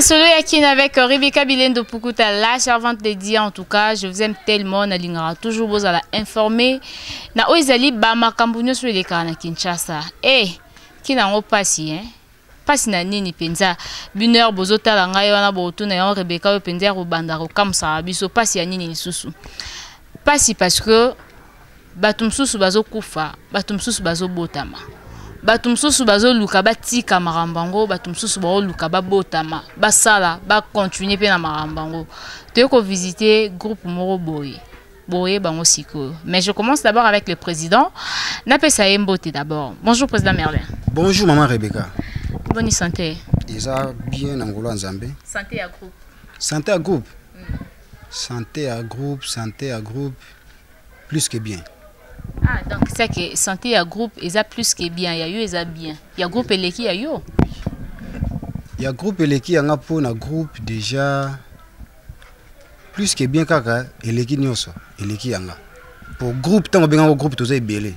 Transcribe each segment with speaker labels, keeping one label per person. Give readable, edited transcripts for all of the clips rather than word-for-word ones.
Speaker 1: Solo Yakine avec Rebecca Bilendo Pukuta, la servante de Dieu. En tout cas, je vous aime tellement. Na lingara toujours vous allez informer. Na oizali ba makambunyo sur les kana Kinshasa. Qui n'a pas si hein? Pas na nini penza. Bineur bozota la ngai wana botu na yon Rebecca penza ro bandaro comme ça. Biso pas si nini lisusu. Pas si parce que batum susu bazo kufa, batum susu bazo botama. Batum susu bazo luka batika marambango, batum susu bazo luka babotama, basala, ba continuer pe na marambango. Tu ko visiter groupe Moro Boye. Boye bango siko. Mais je commence d'abord avec le président. Napesa Mbote d'abord. Bonjour président Merlin.
Speaker 2: Bonjour maman Rebecca.
Speaker 1: Bonne santé.
Speaker 2: Isa bien Angola Nzambe.
Speaker 1: Santé à groupe.
Speaker 2: Santé à groupe. Santé à groupe, santé à groupe. Plus que bien.
Speaker 1: Ah, donc c'est que santé à groupe, ils a plus que bien. Il y a eu, ils a bien. Il y a groupe Eleki, il y a eu.
Speaker 2: Il y a groupe Eleki, il y a pour un groupe déjà plus que bien kaka Eleki nyoso. Eleki yanga. Pour groupe, tant que bien groupe, tout ça est belé.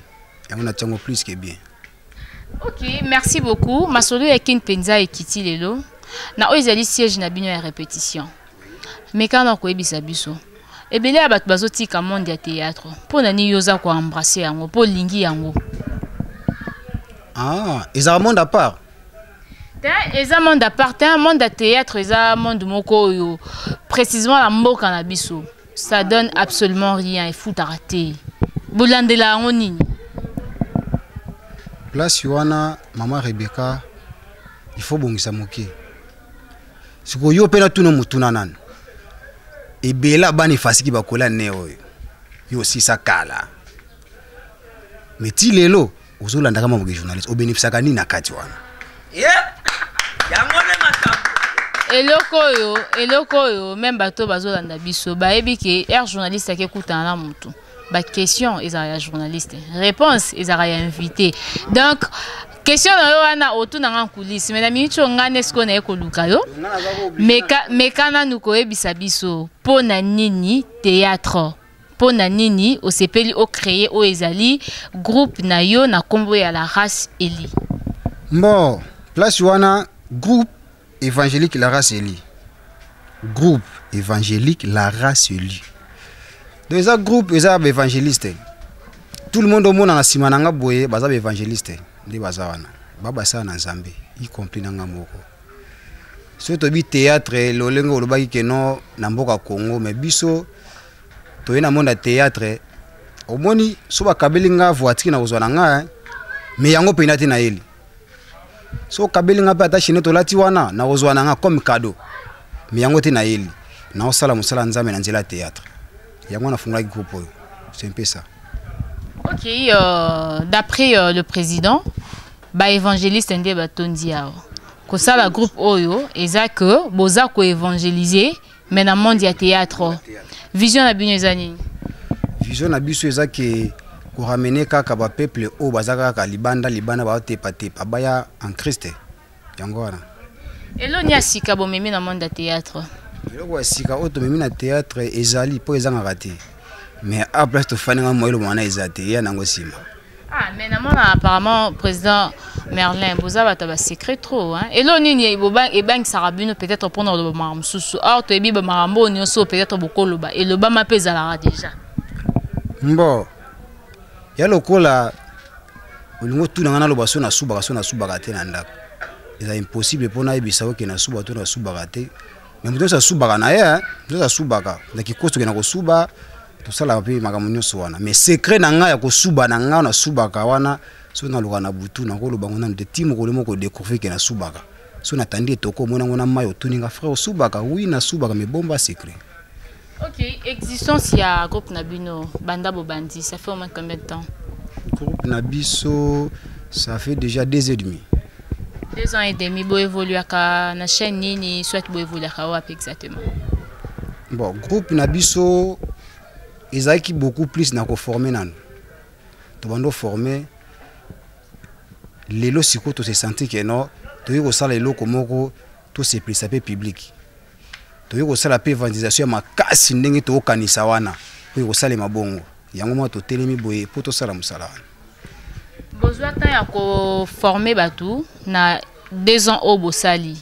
Speaker 2: Et on a tient plus que bien.
Speaker 1: Ok, merci beaucoup. Masolo Yakin Penza et Kiti Lelo. Na oizali siège na bino ya répétition. Mais quand on a ebisa biso. Et bien, il y a des monde de théâtre. Pour nani yoza ko embrasser yango, pour lingi yango.
Speaker 2: Ah, ils ont un monde à part.
Speaker 1: Ils ont un monde à part, un monde de théâtre, ils ont un monde moko yo. Précisément la mot cannabiso. Ça donne absolument rien, il faut arrêter. Boulandela ngoni.
Speaker 2: Place Yoana, maman Rebecca, il faut bongisa moké. Ce que yo pena tout no mutuna nan. Et bela bani fasiki bakola neo yo si sakala mais ti lelo ozolanda kama mwe journaliste obénéficia kani na kati wana
Speaker 1: yango ne makambo eloko yo même bato bazolanda biso baebi ke journaliste ke kutana na mutu ba question ezaya journaliste réponse ezaya invité donc question na yo wana otu na nkulisi mais na minute ngane sko na ekoluka yo mekana nuko ebisa biso pona nini théâtre pona nini o sepeli o créer o ezali groupe na yo na kombo ya la race Eli.
Speaker 2: Bon, place wana groupe évangélique la race Eli. Groupe évangélique la race Eli. Donc ça groupe évangéliste. Tout le monde au monde na simananga boye baza évangéliste. Ndi bazawana baba sa na Nzambe y compris na ngamoko surtout bi théâtre lolengo lobaki ke no na mboka Congo mais biso to na monde théâtre omoni so bakabelinga voiture na ozwana nga mais yango penati na eli so kabelinga pa ta chine to lati wana na ozwana nga comme cadeau mais yango te na eli na osala musala Nzambe na nzela théâtre yango na funga groupe c'est un peu ça.
Speaker 1: Ok, d'après le président, ba évangéliste ndé batondi yao. Ko ça la groupe Oyo, eza que boza ko évangéliser mais na monde ya théâtre. Vision na bino ezani.
Speaker 2: Vision na biso eza que ko ramener kaka ba peuple o bazaka ka libanda ba tepa baya en Christ. Yango wana.
Speaker 1: Elo nya sika bo memi na monde ya théâtre.
Speaker 2: Elo ko sika o to memi na théâtre ezali po ezanga raté. Mais après tout fananga moyelo mwana ezate ya nango sima.
Speaker 1: Ah mais apparemment président Merlin boza bata ba secret trop hein. Et là nini boba e bank sarabino peut-être prendre le maram susu. Or to ebi ba marambo ni so peut-être bokoloba et le ba mapeza la déjà.
Speaker 2: Mbo. Ya lokola olingo tu nanga na loba so na subaka te na ndako. C'est impossible pour na ebisa ke na suba to na subaka te. Mais muto sa subaka na ya, muto sa subaka. Na kikosto ke na ko suba tout ça la paix makamunyo soana mais secret na nga ya ko suba na nga na subaka wana so na loka na butu na ko lobango na de timo ko lemo ko découvrir que na subaka so na tandi toko mona ngona mayo tuninga frère subaka oui na subaka mais bomba secret.
Speaker 1: Ok, existence ya groupe Nabino Banda Bobandi ça fait au moins combien de temps?
Speaker 2: Groupe Nabiso ça fait déjà 2 ans et demi.
Speaker 1: 2 ans et demi bo évoluer ka na chaîne nini soit bo évoluer ka wapi exactement.
Speaker 2: Bon, groupe Nabiso ils ont beaucoup plus na ko former nan. To bando former lelo siko to se sentir que non to yiko sala lelo komoko to se présaper public. To yiko sala pe vandalisation makasi ndenge to kanisa wana. To yiko sala mabongo. Yango mo to telemi boye po to sala musala.
Speaker 1: Bozwa ta ya ko former batu na 2 ans au Bosali.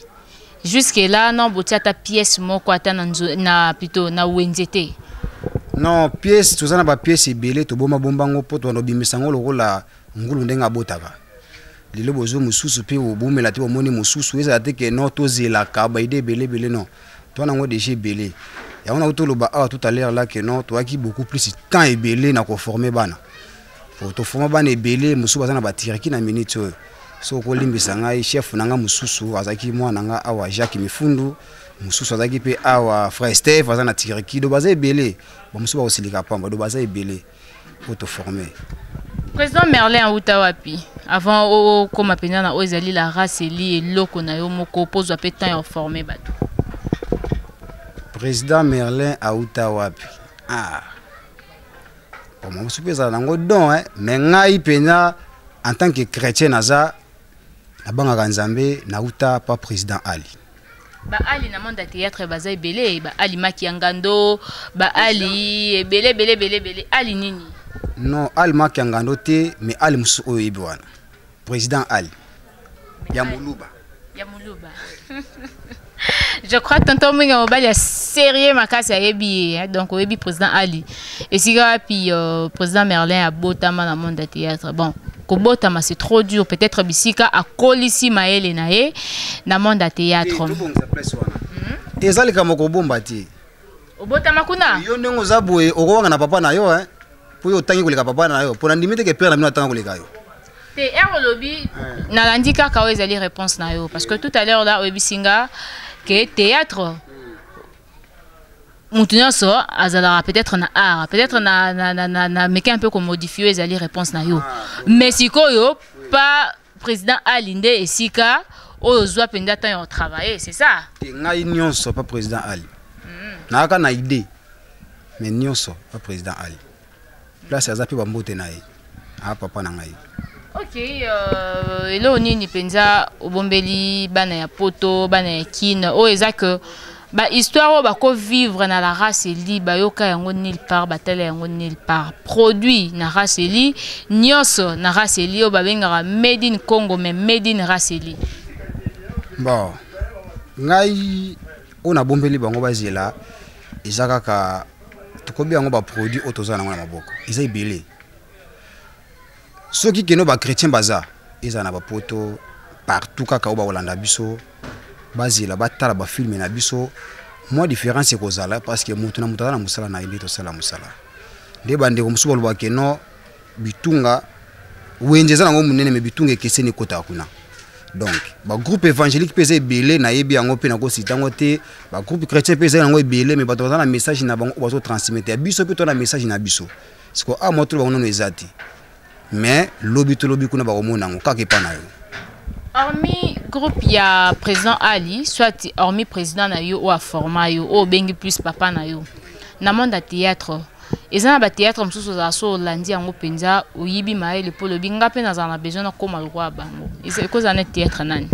Speaker 1: jusque là non botia ta pièce moko ata na plutôt na wenzete.
Speaker 2: Non, pièce tozana ba pièce ebele to boma bombango poto no bimisango lokola ngulu ndenga botaka. Lilo bozo mususu pe obumela te omoni mususu eza te ke non tozela ka ba ide belé belé non. Toi nango déjà belé. Ya on a autoloba tout à l'heure là que non toi qui beaucoup plus temps ebele na ko former bana. Faut to former bana ebele musu bazana ba tiraki na minute so ko limbisa ngai chef nanga mususu azaki mwana nga awa Jacques Mifundu mususu azaki pe awa frère Steve azana tiraki do baza ebele ba musu ba osilika pamba do baza ebele pour te former.
Speaker 1: Président Merlin Aoutawapi, avant au comme appena na ozali la race li eloko na yo moko pose pe temps formé bato.
Speaker 2: Président Merlin Aoutawapi. Ah. Bon moi supeza nango don mais ngai pena en tant que chrétien naza na banga Nzambe na uta pas président Ali.
Speaker 1: Ba Ali na monde théâtre baza ebele ba Ali Makiangando ba Ali belé Ali nini.
Speaker 2: Non, Ali Makiangando te, mais Ali Moussou Oyebiwana. Président Ali. Yamoulouba.
Speaker 1: Yamoulouba. Je crois que tonton Minga Mobali a sérieux ma casse à Ebi, donc Oyebi président Ali. Et si puis président Merlin a botama dans le monde de théâtre. Bon, Kobotama c'est trop dur, peut-être Bissika a Kolisi Maël Nae dans le monde de théâtre.
Speaker 2: Et ça, les Kamokobombati.
Speaker 1: Obotama Kuna.
Speaker 2: Yonengo Zaboué, Oroga na papa na yo, hein. Pour yo tangi koleka papa na yo pour ndimite ke père na mino tangi koleka yo
Speaker 1: te lobby na landika ka ezali réponse na yo parce que tout à l'heure là oyebi singa que théâtre mutunya so azala peut-être na art peut-être na meka un peu comme modifier ezali réponse na yo mais sikoyo pas président Alinde et sika ozwa penda temps yo travailler c'est ça
Speaker 2: ngai nyonso pas président Ali na ka na idée mais nyonso pas président Ali. Place azapi bambote nae. Ah papa na ngai.
Speaker 1: OK, elo nini penza obombeli bana ya poto, bana ya kin, o eza que ba histoire ba ko vivre na la race li ba yoka yango nulle part ba tele yango nulle part. Produit na race li, nyonso na race li o ba bengara made in Congo mais made in race li.
Speaker 2: Bon. Ngai ona bombeli bango bazela ezaka ka Tokobi yango ba produit otoza na maboko. Eza ibele. Soki keno ba chrétien baza, eza na ba poto partout kaka oba Holanda biso, bazila batala ba film na biso. Moi différence c'est kozala parce que mutu na mutana musala na indi to sala musala. De bande ko musuba lwa keno bitunga wenjeza nango munene me bitunga ekeseni kota kuna. Donc, ba groupe évangélique pese belé na yebi yango pe na ko sitango te, ba groupe chrétien pese yango belé mais ba to na message na bango bazo transmettre. Biso pe to na message na biso. Siko a moto bango no ezati. Mais lobi to lobi kuna ba komona ngo kake pa na yo.
Speaker 1: Hormis groupe ya président Ali, soit hormis président na yo ou a format yo ou bengi plus papa na yo. Na monde à théâtre. Ezana ba théâtre msusu za so landi yango penza oyibi maele polo binga pe na zana besoin na koma lwa bango. Ese ko zana théâtre nani.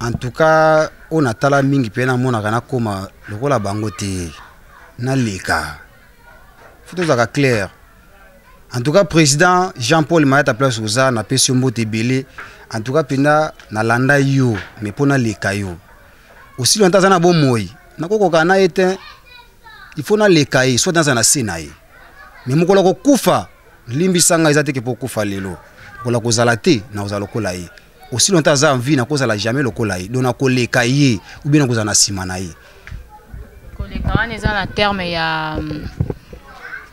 Speaker 2: En tout cas, on a tala mingi pe na mona kana koma lokola bango te na leka. Faut ça clair. En tout cas, président Jean-Paul Mayata place oza na pesi mbote belé. En tout cas, pena na landa yo mais pona leka yo. Aussi longtemps zana bon moi. Na koko kana ete il faut na lekaye soit dans un senaye mais mokolo ko kufa limbisanga ezate ke pour kufa lelo kola ko zalate na ozalo kolaye aussi longtemps za envie na kozala jamais lokolaye dona ko lekaye ou bien ko zana simanaye
Speaker 1: ko lekawane za na terme ya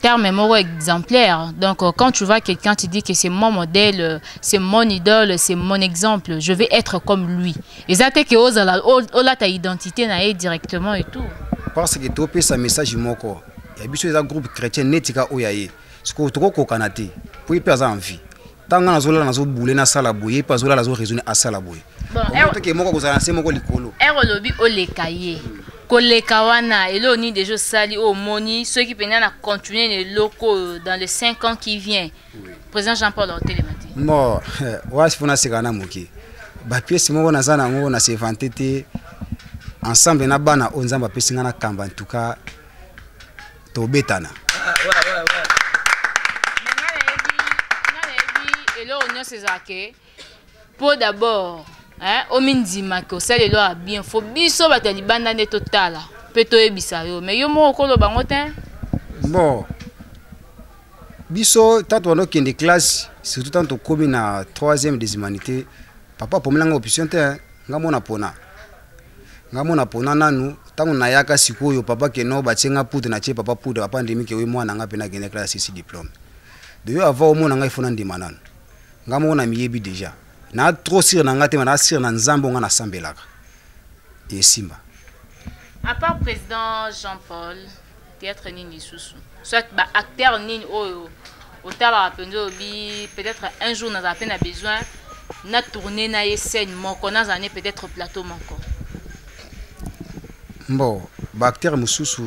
Speaker 1: terme moro exemplaire. Donc quand tu vois quelqu'un tu dis que c'est mon modèle, c'est mon idole, c'est mon exemple, je vais être comme lui. Ezate ke ozala ola ta identité na directement et tout.
Speaker 2: Parce que tu peux sa message moko. Il y a biso des groupes chrétiens netika oyaye. Ce que tu ko kanate. Pour y perdre envie. Tanga na zola na zo boule na sala boye, pas zola la zo raisonner à sala boye.
Speaker 1: Bon,
Speaker 2: to ke moko ko zana se moko likolo.
Speaker 1: Lobi o lekaye. Ko lekawana elo ni déjà sali o moni ceux qui peuvent na continuer les locaux dans les 5 ans qui viennent. Oui. Président Jean-Paul Otelemati.
Speaker 2: Bon, wa sifuna sekana moki. Ba pièce moko na zana ngo na se vantete. Ensemble na bana onzamba pesinga na kamba en tout cas to betana.
Speaker 1: Et là on c'est ça que pour d'abord omindima ko sale lo bien fo biso batali banda ne totala peto ebisa yo mais yo mo ko lo bango te
Speaker 2: bon biso tanto on okende classe surtout tanto komi na 3e des humanités papa pomelanga option te ngamona pona nanu tango nayaka sikoyo papa keno batyenga poudre na tie papa poudre papa ndimi ke we mwana nga pena kende classe ici diplôme de yo avant omona nga ifona ndima nanu ngamona miyebi déjà na trop sir na ngate na sir na nzambo nga na sambelaka et simba
Speaker 1: à part président Jean-Paul théâtre nini susu soit ba acteur nini oyo otala penzo bi peut-être un jour na peine besoin na tourner na scène moko na zane peut-être plateau moko
Speaker 2: bon ba acteur mususu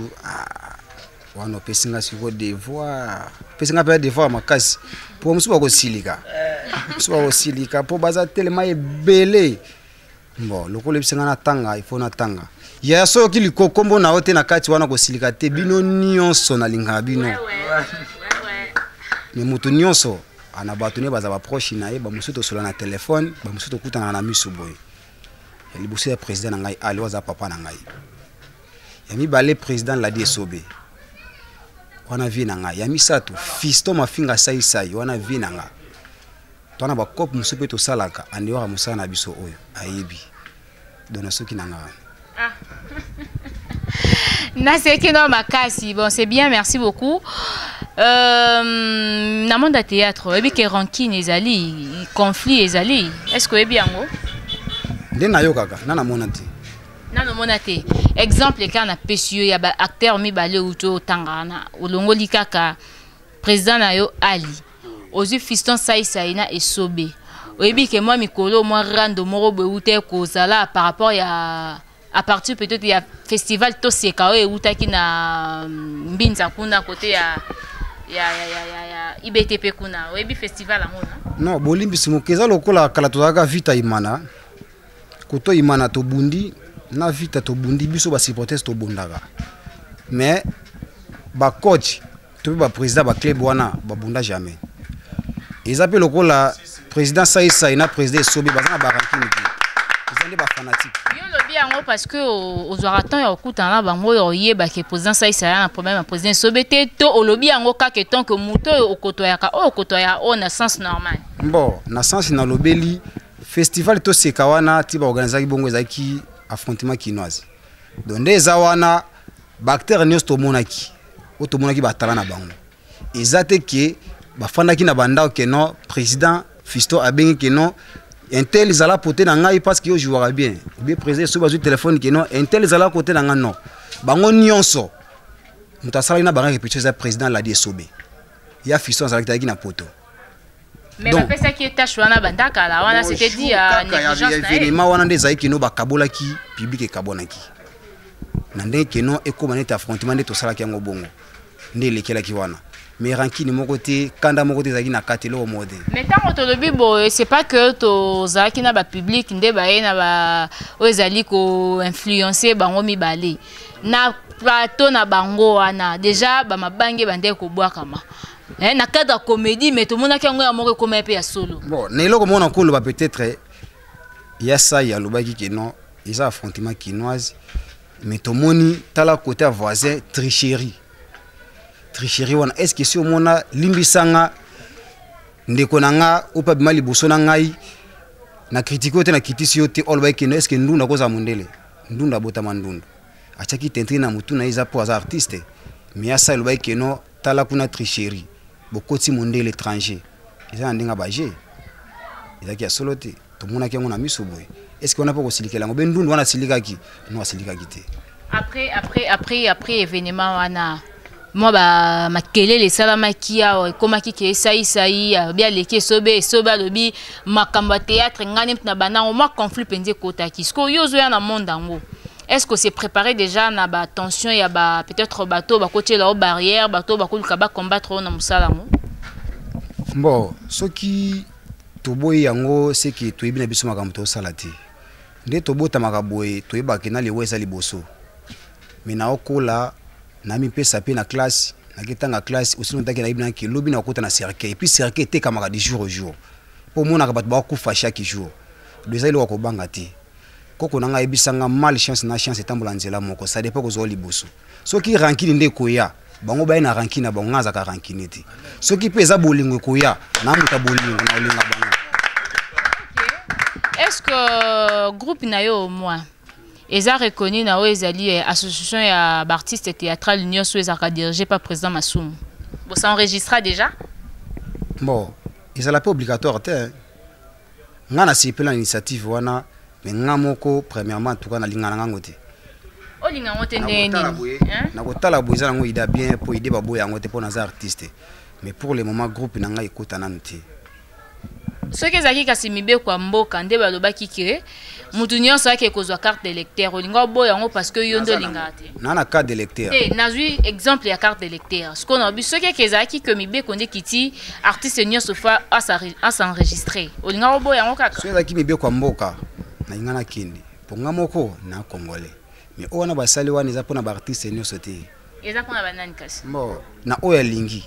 Speaker 2: wana pesinga siko devoir pesinga pe devoir makasi pour musuba ko silika po baza tellement ebele bon lokole bisinga na tanga il faut na tanga ya so ki likokombo na ote na kati wana ko silika te bino nyonso na linga bino mais mutu nyonso ana batone baza ba proche na ye ba musuto sola na téléphone ba musuto kutana na misu boy libusi ya président ngai ali waza papa na ngai ya mibale président la DSOB wana vi na ngai ya misato fisto mafinga sai wana vi na ngai tona ba kop musupe to salaka andi waka musana na biso oyo ayebi dona soki na ngai
Speaker 1: na sekino makasi bon c'est bien merci beaucoup na monde de théâtre ebi ke rancune ezali conflit ezali est-ce que ebi yango
Speaker 2: ndena yo kaka nana monate
Speaker 1: nana monate exemple kana pesio ya ba acteur mi balé uto tangana olongoli kaka président na yo ali ozu fiston sai na esobe oyebi ke moi mikolo moi rando moro beute ko sala par rapport ya à partir peut-être ya festival to seka o utaki na mbinza kuna côté ya IBTP kuna oyebi festival amona
Speaker 2: non bolimbi simukeza lokola kala tozaka vita imana koto imana to bundi na vita to bundi biso ba supporters to bundaka mais ba coach to ba président ba club wana ba bunda jamais ils appellent lokola président sai na président sobi bazana ba rankini ils sont ba fanatique
Speaker 1: yo lobi yango parce que aux oratant ya okutana bango yo yeba ke président sai na problème président sobi te to olobi yango kaka tant que muto okotoyaka okotoya na sens normal
Speaker 2: bon na sens na lobeli festival to sekawana ti ba organiser bongo ezaki affrontement kinoise donc ndeza wana bacteur nyos to monaki batala na bango ezate ke bafandaki na bandao ke non président Fisto abengi ke non intel izala pote na ngai parce que yo jouera bien président so bazu téléphone ke non intel izala côté na nga non bango nyonso mutasala na banga repetition président la DSOB ya Fisto azala kitaki na poto.
Speaker 1: Mais donc pesa qui est tachwana bandaka la wana c'était dit à négligence na
Speaker 2: événement wana ndeza kino bakabola ki public ekabonaki nande keno ekomanete affrontement de to sala ki ngo bongo ndele kela ki wana mais rankini moko te kanda moko te zaki na katelo mode
Speaker 1: mais tant que le bibo c'est pas que to zaki na ba public nde ba na ba ozali ko influencer bango mibale na plateau na bango wana déjà ba mabange bande ko bwakama na cadre comédie mais tout le monde qui a un amour comme un peu à solo
Speaker 2: bon nelo comme on encore peut-être il y a ça il y a le bagi qui non ils ont affrontement quinoise mais tout le monde tala côté voisin tricherie wana est-ce que si on mona limbisanga ndeko nanga opa bimali bosona ngai na critiquer na kitisi yote all bagi est-ce que ndunda koza mondele ndunda bota mandundu achaki tentri na mutu na iza pour artiste mais il y a ça le bagi non tala kuna tricherie bokoti monde l'étranger ils ont ndinga baje ils qui a soloté tout monde qui on a mis sous boy est-ce qu'on a pas kosilika lango bendundu wana silika ki no silika kité
Speaker 1: après événement wana moi ba makelele salama kia komaki ke sai bien leke sobe lobi makamba théâtre ngani na bana au conflit penze kota kisko yozo ya na monde ngo. Est-ce que c'est préparé déjà na ba tension ya ba peut-être bateau ba côté la barrière bateau ba koluka ba combattre na musala ngo?
Speaker 2: Bon, ce qui toboyi yango c'est que toyebi na biso makambo to salati. Nde tobota makaboye toyeba ke na lewesa liboso. Mais na okola na mi pesa pe na classe, na ketanga classe aussi longtemps que na ibna ke lobi na kota na cercueil et puis cercueil te kamaka du jour au jour. Pour mon akabat ba kufa chaque jour. deux ailes ko bangati koko nanga ebisanga mal chance na chance etambola nzela moko ça dépend ko liboso soki rankini nde koya bango ba ina rankini na bango ngaza ka rankini ti soki peza bolingo koya na muta bolingo na olinga bango.
Speaker 1: Est-ce que groupe na yo moi eza reconnu na ezali association ya artiste théâtral l'union sous ezaka dirigé par président Masumu. Bon ça enregistra déjà?
Speaker 2: Bon, ils sont pas obligatoire te. Ngana sipela initiative wana mais ngamoko premièrement en tout cas na lingana ngote.
Speaker 1: O linga ngote ndeni.
Speaker 2: Na ko tala boy za ngo ida bien pour aider babo ya ngote pour na artiste. Mais pour le moment groupe na nga ekota na nti.
Speaker 1: Ce que zaki kasimibe kwa mboka nde balobaki ke mutu nyonso ake kozwa carte d'électeur olinga boya ngo parce que yondo linga te.
Speaker 2: Na carte d'électeur.
Speaker 1: Nazui exemple ya carte d'électeur. Ce qu'on a vu ce que zaki que mibe konde kiti artiste nyonso fa à s'enregistrer. Olinga boya ngo kaka.
Speaker 2: Ce que zaki mibe kwa mboka na ngana kindi. Ponga moko na congolais. Mais ona basali wana eza pona ba artiste nyonso te.
Speaker 1: Eza pona banani kasi.
Speaker 2: Bon, na oya lingi.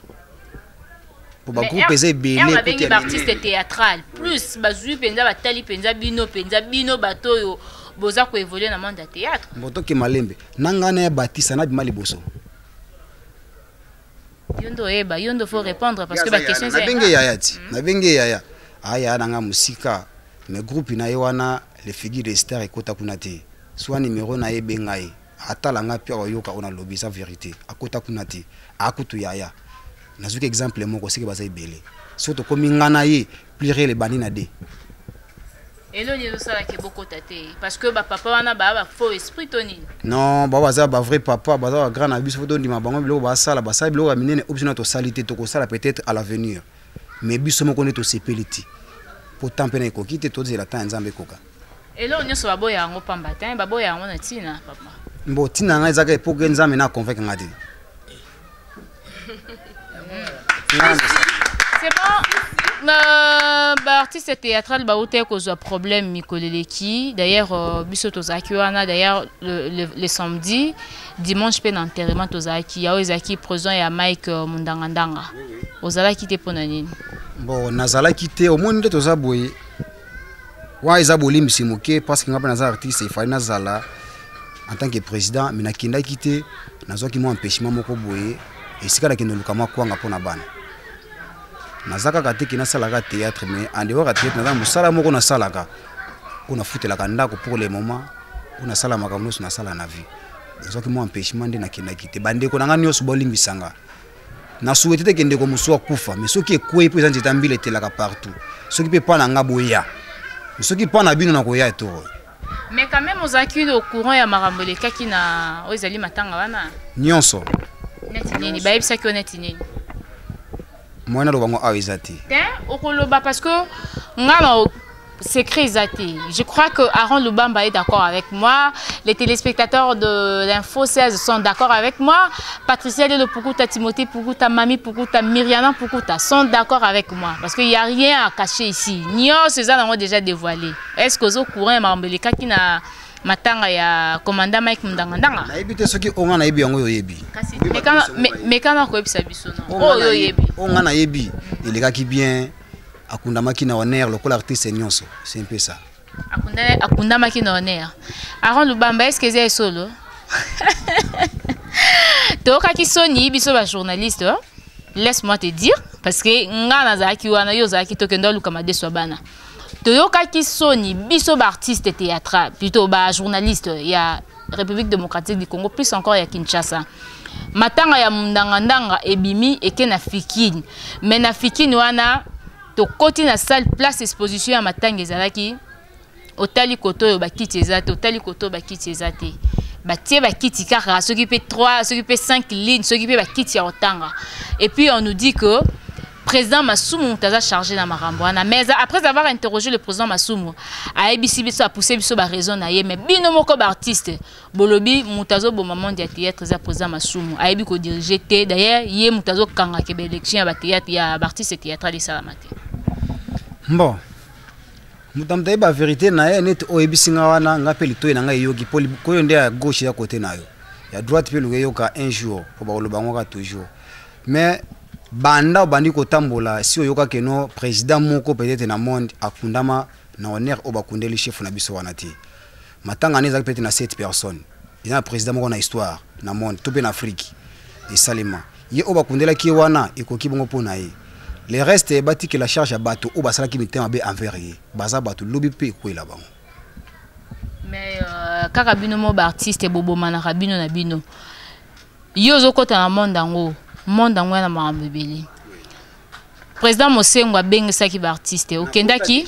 Speaker 2: Pour ba groupe eza belé
Speaker 1: côté artiste théâtral plus bazui penza batali penza bino bato yo boza ko évoluer na monde de théâtre.
Speaker 2: Boto ke malembe nangana ya batisa na bimali boso.
Speaker 1: Yondo faut répondre parce que la question c'est
Speaker 2: na benge yaya ti na benge yaya aya nanga musika mais groupe na yewana les figures de star ekota kuna te soit numéro na yebengai atala nga pia yoka ona lobby sa vérité akota kuna te akutu yaya. Nazuki exemple moko siki baza ibele surtout comme ngana ye pleurer les banina de
Speaker 1: elo ni ça ke boko tate parce que ba papa wana ba faux esprit toni
Speaker 2: non ba baza ba vrai papa baza grand na biso foto ndima bango biloko ba sala biloko ba minene option to salité to ko sala peut-être à l'avenir mais biso moko ne to sepeliti pour tempérer ko kite to zela ta nzambe koka
Speaker 1: elo ni so baboya ngo pamba tan baboya ngo na tina papa
Speaker 2: mbo tina nga ezaka pour que nzambe na convaincre ngati.
Speaker 1: C'est bon. Artiste théâtral baoute cause problème mikoleleki. D'ailleurs biso tozaki wana d'ailleurs le samedi dimanche pe enterrement tozaki ya ozaki prison ya Mike Mundangandanga. Ozala kité pona nini?
Speaker 2: Bon nazala kité au monde tozaboye. Wa ezaboli msimuke parce que ngapa naza artiste il fallait nazala en tant que président mais nakinda kité nazoki mo empêchement moko boye et sikala kendo lukama kwanga pona bana. Nazaka katiki na salaka théâtre mais en dehors de théâtre na musala moko na salaka on a foutu la kandako pour le moment on a sala makamno na sala na vie ezoki mo empêchement de na kina kite bande ko nanga nyoso bolimbisanga na souhaité kende ko muso kufa mais soki ekwe po ezanzi tambile telaka partout soki pe pa na ngaboya soki pa na bino na koya to
Speaker 1: mais quand même ozaki au courant ya makambo lekaki na ozali matanga wana
Speaker 2: nyonso
Speaker 1: neti nini bayebisa ki oneti nini.
Speaker 2: Moi, je
Speaker 1: parce que secret je crois que Aaron Lubamba est d'accord avec moi. Les téléspectateurs de l'Info 16 sont d'accord avec moi. Patricia Lelo Pukuta, Timothée Pukuta, Mami Pukuta, Myriana Pukuta sont d'accord avec moi. Parce qu'il n'y a rien à cacher ici. Nio, César l'ont déjà dévoilé. Est-ce que vous êtes au courant, Marambeleka qui n'a matanga ya commandant Mike Mundangandanga?
Speaker 2: Na ebite soki onga na yebi yango yo yebi.
Speaker 1: Mais kana ko ebisa biso non. Oh yo yebi.
Speaker 2: Onga na yebi, il est qui bien akundamaki na honneur lokola artiste nyonso. C'est un peu ça.
Speaker 1: Akundamaki na honneur. Aaron Lubamba est-ce que c'est solo? Toka ki soni biso ba journaliste, laisse-moi te dire parce que ngana zaki wana yo zaki tokendo lukama deso bana. Toyoka ki soni biso ba artiste théâtral plutôt ba journaliste ya République démocratique du Congo plus encore ya Kinshasa. Matanga ya Mundangandanga ebimi eke na fikini mais na fikini wana to koti na salle place exposition ya matanga ezalaki otali koto yo bakiti ezate otali koto bakiti ezate batie bakiti kaka soki pe 3 soki pe 5 lignes soki pe bakiti ya otanga et puis on nous dit que président Masumu taza chargé na makambo wana mais après avoir interrogé le président Masumu a ebisi biso a poussé biso ba raison na ye mais bino moko ba artiste bolobi mutazo bo maman dia théâtre za président Masumu a ebi ko diriger te d'ailleurs ye mutazo kanga ke be élection ya ba théâtre ya ba artiste théâtral de salamate.
Speaker 2: Bon mutamta ba vérité na ye net o ebisinga wana ngapeli to na ngai yoki poli koyo nde ya gauche ya côté nayo ya droite pe luge yoka un jour po ba loba ngoka toujours mais banda bandi ko tambola si oyoka keno président moko peut-être na monde akundama na honneur au bakundeli chef na biso wana te matanga neza peut-être na 7 personnes il y a un président moko na histoire na monde tout en Afrique et salima ye au bakundela ki wana ekoki bongo pona ye le reste bati que la charge à bateau au basala ki mitema be envers ye baza bateau lobi pe ko ila bango
Speaker 1: mais kaka bino mo ba artiste bobo manaka bino na bino yo zo kota na monde ango na mambebele président Mosengo abengisaki ba artiste okendaki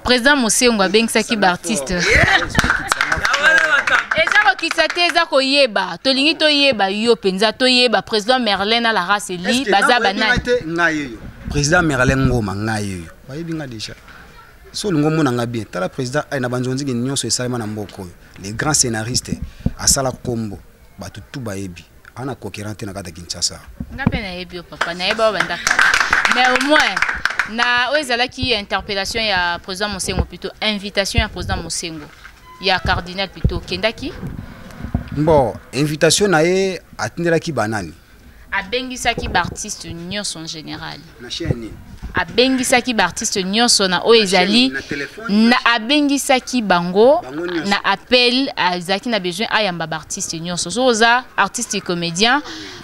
Speaker 1: président Mosengo abengisaki ba artiste eza kokitsa te eza koyeba tolingi toyeba yo penza toyeba président Merlin na la race li baza banani
Speaker 2: président Merlin ngoma ngayo bayebi nga déjà so lingo mona nga bien tala président ay na banzonzi nyonso esalema na mboko les grands scénaristes asala kombo batu tout bayebi ana concurrente na kata Kinshasa
Speaker 1: ngape na yebi papa na yeba bandaka mais au moins na ozala ki interpellation ya président Mosengo plutôt invitation ya président Mosengo ya cardinal plutôt kendaki
Speaker 2: bon invitation na ye atindelaki banani
Speaker 1: abengisaki ba artiste nyonso en général
Speaker 2: na chaîne
Speaker 1: abengisaki ba artiste nyonso na oezali na abengisaki bango na appel azaki na besoin ayamba ba artiste nyonso so oza artiste et comédien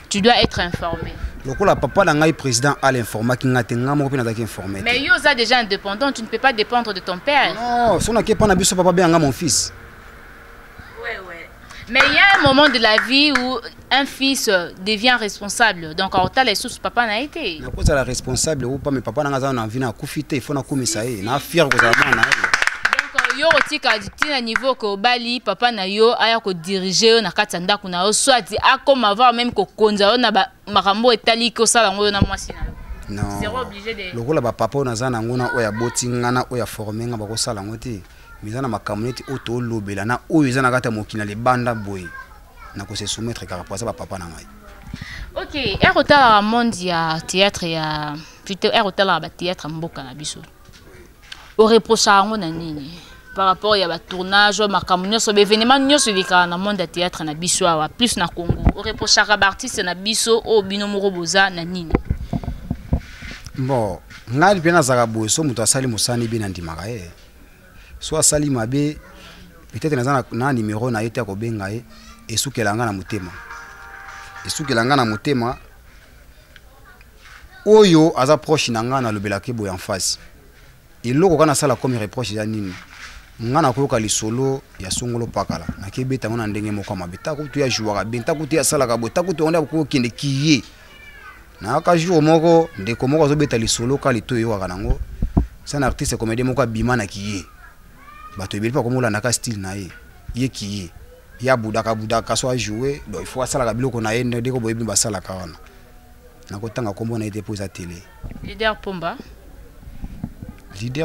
Speaker 1: tu dois être informé
Speaker 2: lokola papa na ngai président à l'informaki ngate ngamo pe na daki informé
Speaker 1: mais yo oza déjà indépendant tu ne peux pas dépendre de ton père
Speaker 2: non so na ke pa na biso papa be nga mon fils
Speaker 1: ouais mais il y a un moment de la vie où un fils devient responsable. Donc, en total, les sous papa n'a été.
Speaker 2: Na cause la responsable ou pas mais papa n'a pas envie na kufite il faut na komisa ye na fier ko za na.
Speaker 1: Donc yo otika dit à niveau ko bali papa na yo aya ko diriger na kati ndako na yo soit a comme avoir même ko konza na ba makambo etali ko sala ngo na mwasi na yo.
Speaker 2: Non.
Speaker 1: C'est obligé de.
Speaker 2: Lokola ba papa na za na ngona oya botinga na oya former nga ba ko sala ngote. Mizana makamuneti oto lobela na oyo ezana kata mokina le banda boy na ko se soumettre car pour ça papa na ngai.
Speaker 1: OK, erotala mondia théâtre ya plutôt erotala ba théâtre mboka na biso. O reprocha ngo na nini par rapport ya ba tournage makamunyo so événement nyonso lika na monde théâtre na biso wa plus na Congo. O reprocha ba artiste na biso o bino moko boza na nini.
Speaker 2: Bon, ngai bien zaka boy so muto asali musani bien ndimaka soit sali mabe peut-être na numéro na yete ko benga e esukelanga na mutema oyo aza proche na nga na lobelake boy en face iloko kana sala comme reproche ya nini ngana ko ka lisolo ya songolo pakala na kebeta ngona ndenge moko mabe takutu ya jouera bien takutu ya sala ka boy takutu onda ko kende kiye na ka jour moko ndeko moko zo beta lisolo ka lito yo kana ngo sana artiste comédien moko bima na kiye bato ebeli pa komola na ka style na ye ki ya budaka so a jouer donc il faut sala ka biloko na ye ndeko boyebi basala ka wana na ko tanga kombo na ete poza télé
Speaker 1: leader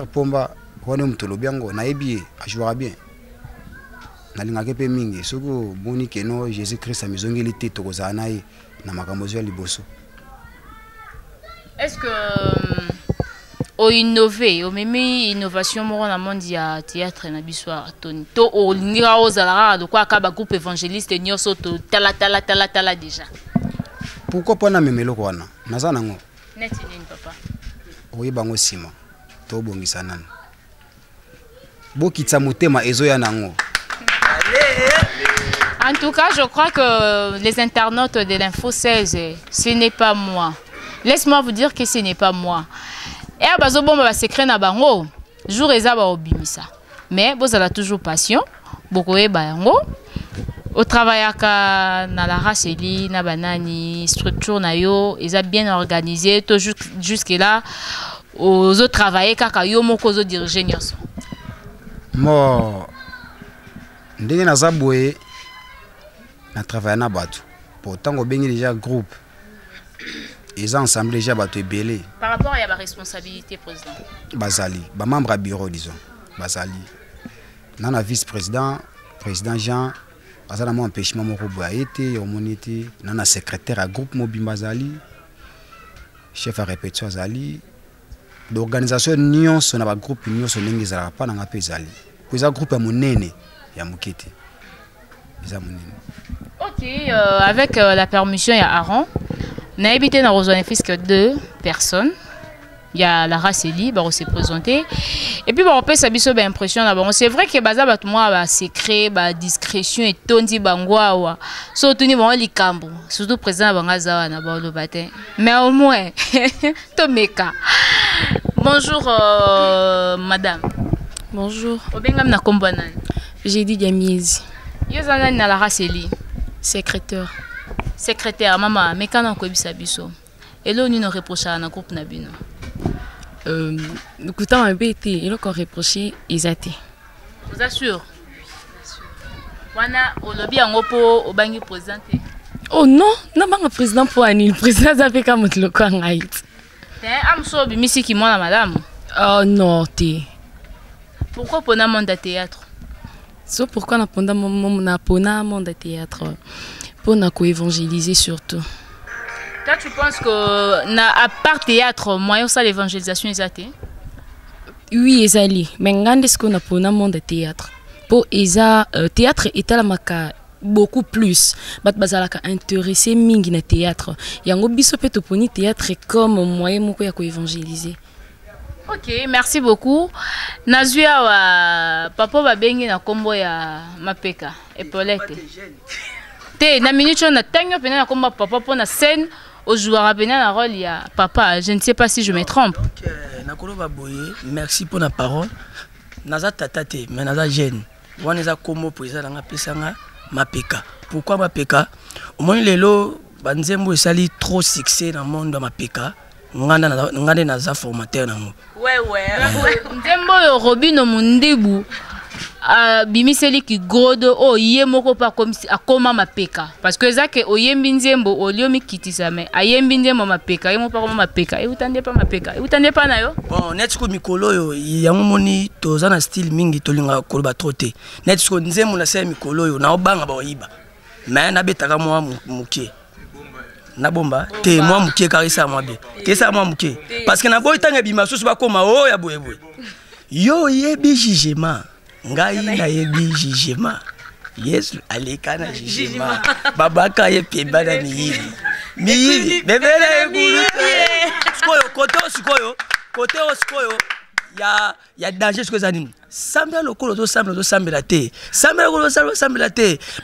Speaker 1: Pomba
Speaker 2: wana mtolo biango na yebi a jouera bien na linga kepe mingi soko boni keno Jésus Christ a mizongeli te to kozana na ye na makambo ya liboso.
Speaker 1: Est-ce que o innover o memi innovation mo na monde ya théâtre na biswa toni to o lingira o zalara de quoi ka ba groupe évangéliste nyoso to tala déjà
Speaker 2: pourquoi pas na memelo kwana naza nango
Speaker 1: neti nini papa
Speaker 2: oyi bango sima to bongisa nani bokitsa motema ezoya nango.
Speaker 1: En tout cas, je crois que les internautes de l'Info 16, ce n'est pas moi. Laisse-moi vous dire que ce n'est pas moi. Et bazo bomba ba secret na bango jour eza ba obimisa mais bozala toujours patient boko eba yango au travail aka na la raseli na banani structure na yo eza bien organisé to jusque là aux autres travailler kaka yo moko zo diriger nyonso
Speaker 2: mo ndenge na zaboye na travailler na bato pourtant obengi déjà groupe ils ont ensemble déjà bato ebele
Speaker 1: par rapport à la responsabilité président
Speaker 2: bazali ba membre à bureau disons bazali nana vice-président président Jean azana mo empêchement moko boya été omonité nana secrétaire à groupe mobimba bazali chef à répétition azali l'organisation nyonso na ba groupe nyonso ndenge za pa na ngape ezali pour ça groupe ya monene ya mokete eza monene.
Speaker 1: OK, avec la permission ya Aaron. N'a habité dans Rosoine Fisque 2 personnes. il y a la race Eli, on s'est présenté. Et puis on peut s'habiller impression là-bas. C'est vrai que baza ba tout moi ba secret, ba discrétion et tondi bangwa. Surtout ni bon li kambo, surtout présent banga zawa na ba le matin. Mais au moins Tomeka. Bonjour madame.
Speaker 3: Bonjour.
Speaker 1: Obengam na kombo nani?
Speaker 3: J'ai dit Gamiezi.
Speaker 1: Yo zanani na la race Eli.
Speaker 3: Secrétaire.
Speaker 1: Secrétaire maman, mais quand on kobisa biso. Et là, on nous reproche à un groupe Nabino.
Speaker 3: Nous coûtons un BT et là, qu'on reproché, ils étaient.
Speaker 1: Vous assure? Wana, au lobby, on peut au bangi présenté.
Speaker 3: Oh non, non, pas un président pour Annie. Le président a fait comme le coin en Haïti.
Speaker 1: Am so bimisi qui moi, madame.
Speaker 3: Oh non, t'es.
Speaker 1: Pourquoi pour un monde de théâtre?
Speaker 3: C'est pourquoi on a un monde de théâtre. Pour nous évangéliser surtout.
Speaker 1: Toi, tu penses que, à part théâtre, moyen ça l'évangélisation est athée?
Speaker 3: Oui, Ezali. Mais est-ce qu'on a pour un monde de théâtre? Pour Eza, théâtre est à la maca beaucoup plus. Bat bazalaka intéressé mingi na théâtre. Yango biso pe to poni théâtre comme moyen moko ya ko évangéliser.
Speaker 1: Ok, merci beaucoup. Nazuya wa papa babengi na kombo ya mapeka Epaulette. Te na minute on a tango pena na kombo papa pour na scène. Au joueur à la rôle, il y a papa, je ne sais pas si je me trompe.
Speaker 4: Merci pour la parole. Naza tatate, mais naza jeune. Wana za komo président nga pesanga mapeka. Pourquoi mapeka? Au moins lelo banzembo esali trop succès dans le monde de mapeka. Ngande naza formateur nango.
Speaker 1: Ouais. Nzembo yo Robino Mundebu. Bimiseli ki godo o yemoko pa komisi akoma mapeka parce que zake oyembi nzembo oliomi kitisa me ayembi nzembo mapeka yemo pa koma mapeka e utande pa na yo
Speaker 4: bon netiko mikolo yo yango moni toza na style mingi tolinga koloba trote netiko nzembo na se mikolo yo na obanga ba oyiba mais na betaka moi mukie na bomba te moi mukie karisa moi be kesa moi mukie parce que na boy tanga bima susu ba koma o ya boye yo yebi jugement ngai na yebi jugement yesu alekana jugement babaka ye pemba na miyibi bebele ebulu sikoyo kote ya danger sikoyo zanini sambela lokolo to sambela te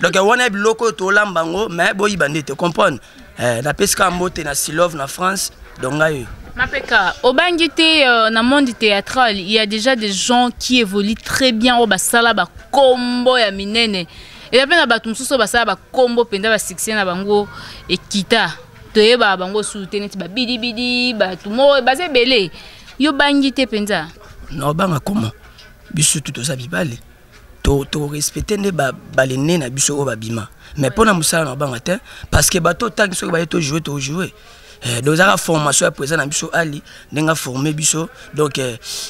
Speaker 4: donc wana biloko to lambango mais boyi bandete comprendre na peska mbote na Silove na France donc ngai
Speaker 1: Mapeka, au Bangité, dans le monde théâtral, il y a déjà des gens qui évoluent très bien au basala ba combo ya minene. Et là ben ba tumsuso basala ba combo penda ba succès na bango et kita. Toye ba bango soutenir ba bidi ba tumo basé belé. Yo Bangité penza.
Speaker 4: Non banga comment? Biso tout ça bibale. To respecter ne ba balene na biso o babima. Mais pour na musala na banga te parce que bato tangi so ba to jouer. Donc la formation à présent dans biso ali nenga formé biso donc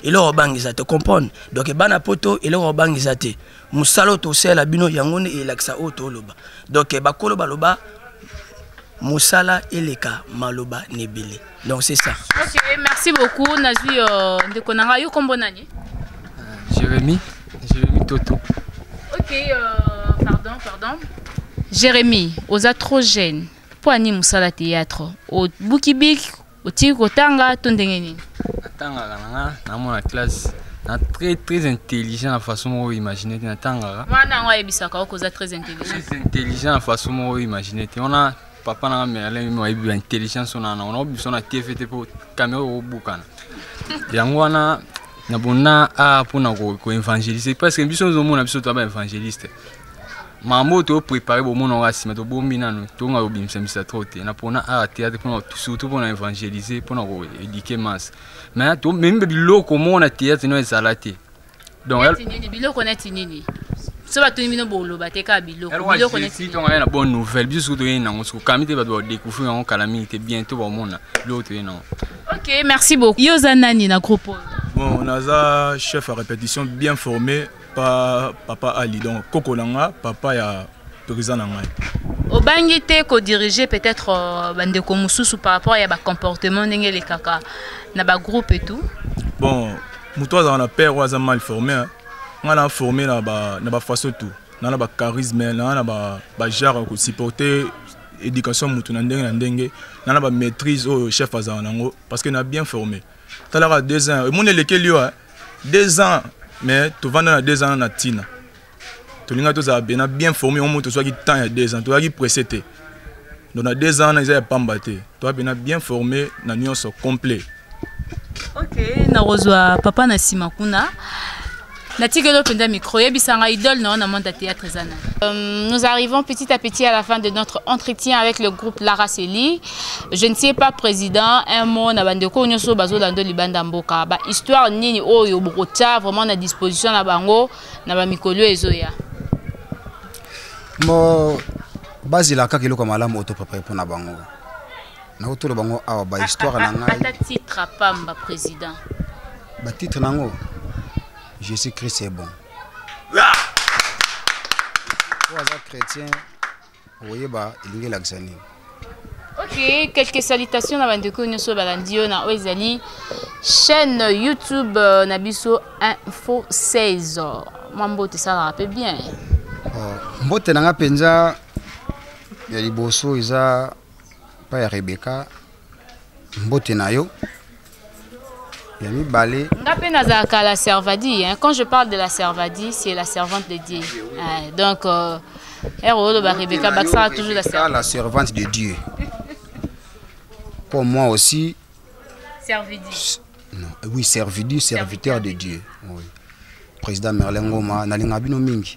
Speaker 4: il leur bangiza te comprendre donc bana poto il leur bangiza te musalo to sela bino yangone et laksa auto loba donc bakolo baloba musala eleka maloba nebele donc c'est ça.
Speaker 1: OK, merci beaucoup Nazui de konanga yo kombo nani?
Speaker 5: Jérémy Toto.
Speaker 1: OK, pardon. Jérémy, oza trop jeune. Pour animer musala théâtre au Bukibik au Tiko Tanga tondengeni
Speaker 5: Tanga na mon classe na très intelligent la façon de imaginer na Tanga
Speaker 1: wana ngwa ebisaka ko za très intelligent
Speaker 5: la façon de imaginer on a papa na mère moi intelligence on a biso na TFT pour caméra au bukana yango wana na bonna a pour na ko évangéliser parce que biso zo mona biso to ba évangéliste Mambo to préparer pour mon orasi mais to bombi nanu to nga obimisa misa trote na pona a théâtre pour surtout pour évangéliser pour éduquer masse mais to même biloko mona théâtre no ezalate donc
Speaker 1: elle biloko neti nini so ba to mino bolo ba te ka biloko
Speaker 5: neti to nga na bonne nouvelle biso to yena ngo kamite ba do découvrir en calamité bientôt ba mona l'autre yena.
Speaker 1: OK, merci beaucoup. Yozanani na groupe.
Speaker 6: Bon, on a un chef à répétition bien formé par papa Ali donc Kokolanga papa ya président nanga.
Speaker 1: Au Bangité ko diriger peut-être bande ko mususu par rapport à ba comportement ndenge les kaka na ba groupe et tout.
Speaker 6: Bon, muto za na père wa za mal formé. On a formé na ba façon tout. Na ba charisme na ba genre ko supporter éducation mutu na ndenge na ba maîtrise au chef azanango parce que na bien formé. talaka 2 ans mon elekeli yo 2 ans mais tu vends dans 2 ans na tina tolinga to za bien formé on monte soit qui temps il y a 2 ans tu vas qui pressé té donc na 2 ans na isa pas mbaté toi bien formé na nuance complet.
Speaker 1: OK na rozwa papa na simakuna Natigelo Penda Micro, Yebisanga Idol, non, on a théâtre Zana. Nous arrivons petit à petit à la fin de notre entretien avec le groupe Lara Celi. Je ne sais pas, président, un mot, na bandeko nyoso bazo lando libanda mboka. Ba histoire nini o yo brota vraiment à disposition na bango na ba mikolo ezoya.
Speaker 2: Mo bazila ka kilo kama malamu auto préparé pour na bango. Na auto le bango awa ba histoire na ngai.
Speaker 1: Ata titre pamba président.
Speaker 2: Ba titre nango. Jésus-Christ est bon. Pour les chrétiens, vous voyez, il y a l'accent.
Speaker 1: OK, quelques salutations à Bandeko Nyoso Balandio na Oezali. Chaîne YouTube Nabiso Info 16. Mambote ça rappelle bien.
Speaker 2: Mbote nanga penza ya liboso iza pa ya Rebecca. Mbote nayo.
Speaker 1: La servadie, hein. Quand je parle de la servadie, c'est la servante de Dieu. Donc, Rebecca Baxa a toujours
Speaker 2: la servante de Dieu. Pour moi aussi.
Speaker 1: Servidus.
Speaker 2: Non, oui, servidus, serviteur de Dieu. Oui. Président Merlin Ngoma, Nalingabino Mingi.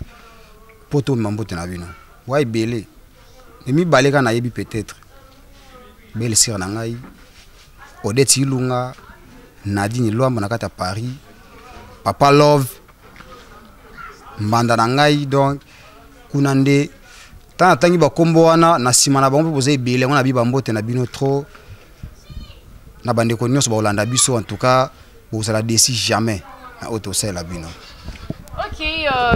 Speaker 2: Poto Mambote Nabino. Ouais, Belé. Emi Balega Nayebi peut-être. Belle sœur Nangai. Odette Ilunga. Nadine Loam Nakata Paris, Papa Love, Mandanangai, donc, Kunande, Tangi Bakomboana, Nasimana Bambo, vous avez Bélé, on a Bibambo, Tenabino trop, Nabande Konyos, Baolanda Bisso, en tout cas, vous allez décider jamais à Autosel Labino.
Speaker 1: OK,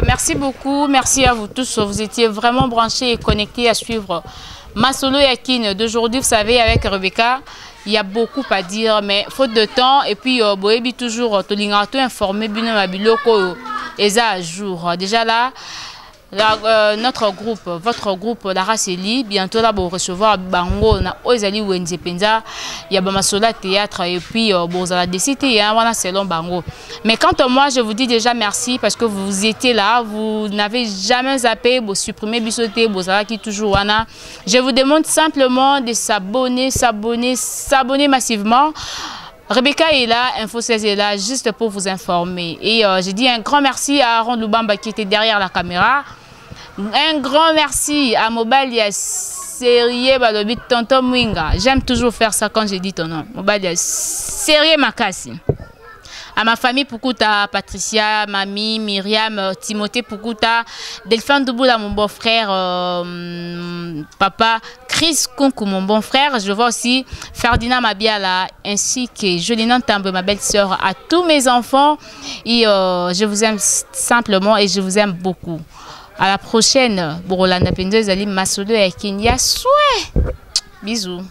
Speaker 1: merci beaucoup, merci à vous tous, vous étiez vraiment branchés et connectés à suivre Masolo Yakin d'aujourd'hui, vous savez, avec Rebecca. Il y a beaucoup à dire, mais faute de temps, et puis Boebi toujours Tolingato informé, Bino Mabiloko, Eza à jour. Déjà là, notre groupe, votre groupe, Lara Celi, bientôt là, pour recevoir Bango, na Oezali Wenze Penza, il y a Bamasola Théâtre, et puis Bozala Décité, voilà, selon Bango. Mais quant à moi, je vous dis déjà merci parce que vous étiez là, vous n'avez jamais zappé, vous supprimez Bissoté, Bozala qui toujours wana. Je vous demande simplement de s'abonner massivement. Rebecca est là, Info 16 est là, juste pour vous informer. Et je dis un grand merci à Aaron Lubamba qui était derrière la caméra. Un grand merci à Mobalia Serie Balobi Tonton Mwinga. J'aime toujours faire ça quand je dis ton nom. Mobalia Serie Makasi. À ma famille Pukuta, Patricia, Mamie, Myriam, Timothée Pukuta, Delphine Douboula, mon beau-frère, papa, Chris Kunku, mon bon frère. Je vois aussi Ferdinand Mabiala, ainsi que Jolina Tambe, ma belle-sœur, à tous mes enfants. Et je vous aime simplement et je vous aime beaucoup. À la prochaine. Borolanda Pendeuse Ali Masolo et Kenya. Bisous.